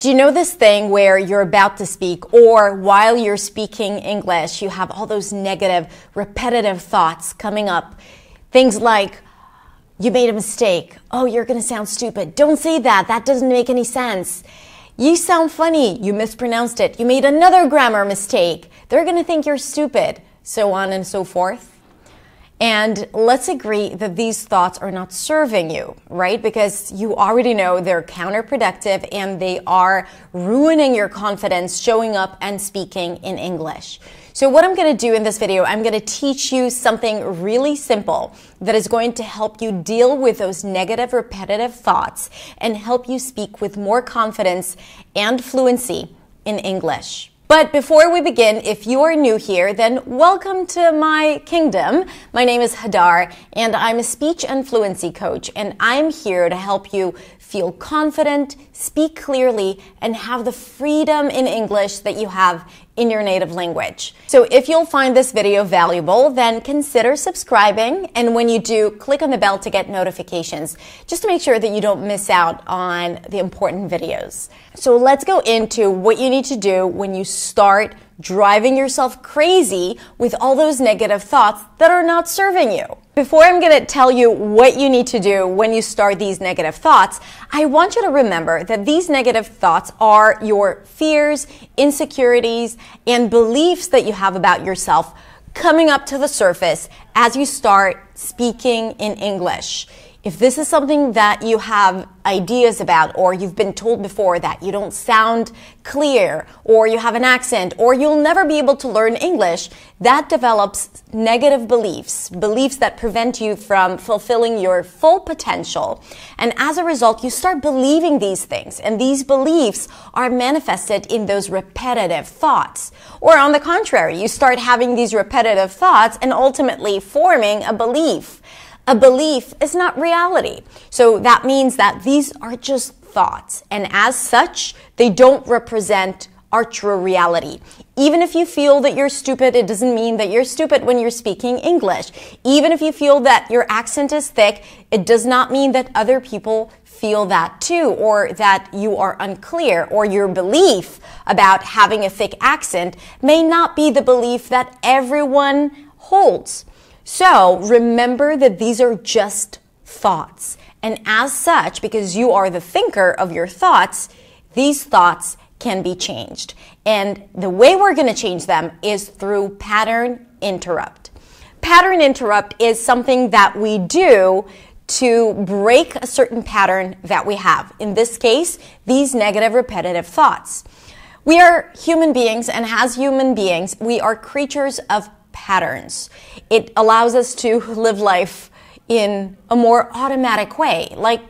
Do you know this thing where you're about to speak, or while you're speaking English, you have all those negative, repetitive thoughts coming up? Things like, you made a mistake. Oh, you're going to sound stupid. Don't say that. That doesn't make any sense. You sound funny. You mispronounced it. You made another grammar mistake. They're going to think you're stupid. So on and so forth. And let's agree that these thoughts are not serving you, right? Because you already know they're counterproductive and they are ruining your confidence showing up and speaking in English. So what I'm going to do in this video, I'm going to teach you something really simple that is going to help you deal with those negative, repetitive thoughts and help you speak with more confidence and fluency in English. But before we begin, if you are new here, then welcome to my kingdom. My name is Hadar, and I'm a speech and fluency coach, and I'm here to help you feel confident, speak clearly, and have the freedom in English that you have in your native language. So if you'll find this video valuable, then consider subscribing, and when you do, click on the bell to get notifications, just to make sure that you don't miss out on the important videos. So let's go into what you need to do when you start driving yourself crazy with all those negative thoughts that are not serving you. Before I'm going to tell you what you need to do when you start these negative thoughts, I want you to remember that these negative thoughts are your fears, insecurities, and beliefs that you have about yourself coming up to the surface as you start speaking in English. If this is something that you have ideas about, or you've been told before that you don't sound clear, or you have an accent, or you'll never be able to learn English, that develops negative beliefs, beliefs that prevent you from fulfilling your full potential. And as a result, you start believing these things, and these beliefs are manifested in those repetitive thoughts. Or on the contrary, you start having these repetitive thoughts and ultimately forming a belief. A belief is not reality. So that means that these are just thoughts. And as such, they don't represent our true reality. Even if you feel that you're stupid, it doesn't mean that you're stupid when you're speaking English. Even if you feel that your accent is thick, it does not mean that other people feel that too, or that you are unclear, or your belief about having a thick accent may not be the belief that everyone holds. So remember that these are just thoughts. And as such, because you are the thinker of your thoughts, these thoughts can be changed. And the way we're going to change them is through pattern interrupt. Pattern interrupt is something that we do to break a certain pattern that we have. In this case, these negative repetitive thoughts. We are human beings, and as human beings, we are creatures of patterns. It allows us to live life in a more automatic way, like,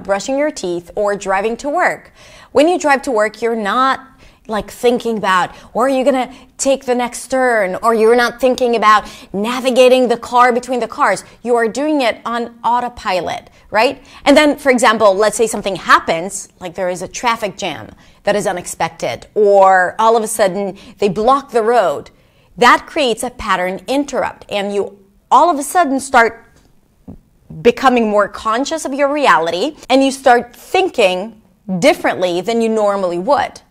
brushing your teeth or driving to work. When you drive to work, you're not like thinking about, or are you going to take the next turn, or you're not thinking about navigating the car between the cars. You are doing it on autopilot, right? And then, for example, let's say something happens, like there is a traffic jam that is unexpected, or all of a sudden they block the road. That creates a pattern interrupt, and you all of a sudden start becoming more conscious of your reality, and you start thinking differently than you normally would.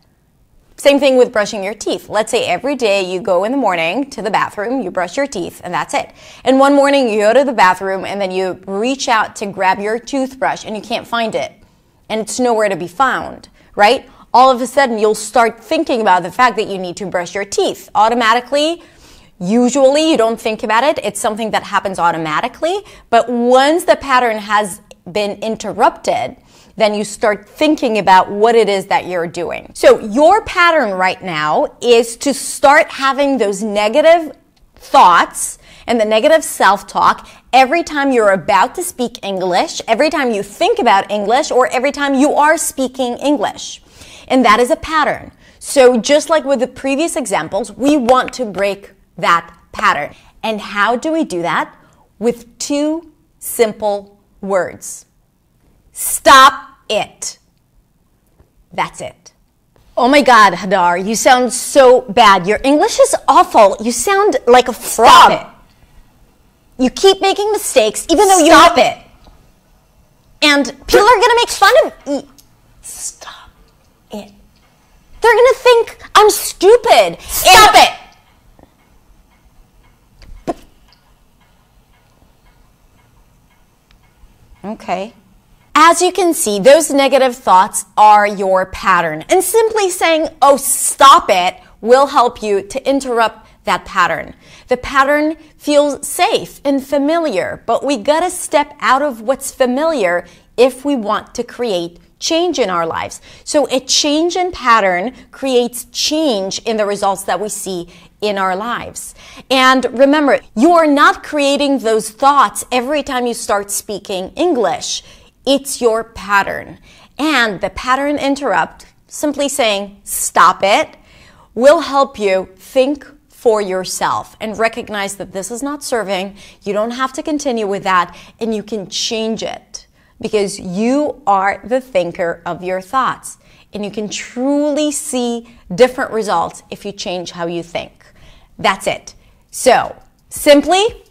Same thing with brushing your teeth. Let's say every day you go in the morning to the bathroom, you brush your teeth, and that's it. And one morning you go to the bathroom and then you reach out to grab your toothbrush and you can't find it. And it's nowhere to be found, right? All of a sudden you'll start thinking about the fact that you need to brush your teeth. Automatically, usually you don't think about it. It's something that happens automatically. But once the pattern has been interrupted, then you start thinking about what it is that you're doing. So your pattern right now is to start having those negative thoughts and the negative self-talk every time you're about to speak English, every time you think about English, or every time you are speaking English. And that is a pattern. So just like with the previous examples, we want to break that pattern. And how do we do that? With two simple words. Stop it. That's it. Oh my God, Hadar, you sound so bad. Your English is awful. You sound like a frog. Stop it. You keep making mistakes, even though you Stop it. And people are going to make fun of you. Stop it. They're going to think I'm stupid. Stop it! Okay. As you can see, those negative thoughts are your pattern. And simply saying, oh, stop it, will help you to interrupt that pattern. The pattern feels safe and familiar, but we gotta step out of what's familiar if we want to create change in our lives. So a change in pattern creates change in the results that we see in our lives. And remember, you are not creating those thoughts every time you start speaking English. It's your pattern. And the pattern interrupt, simply saying, stop it, will help you think for yourself and recognize that this is not serving. You don't have to continue with that, and you can change it because you are the thinker of your thoughts. And you can truly see different results if you change how you think. That's it. So, simply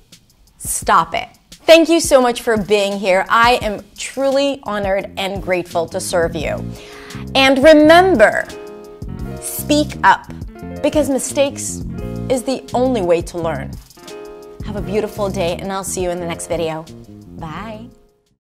stop it. Thank you so much for being here. I am truly honored and grateful to serve you. And remember, speak up, because mistakes is the only way to learn. Have a beautiful day, and I'll see you in the next video. Bye.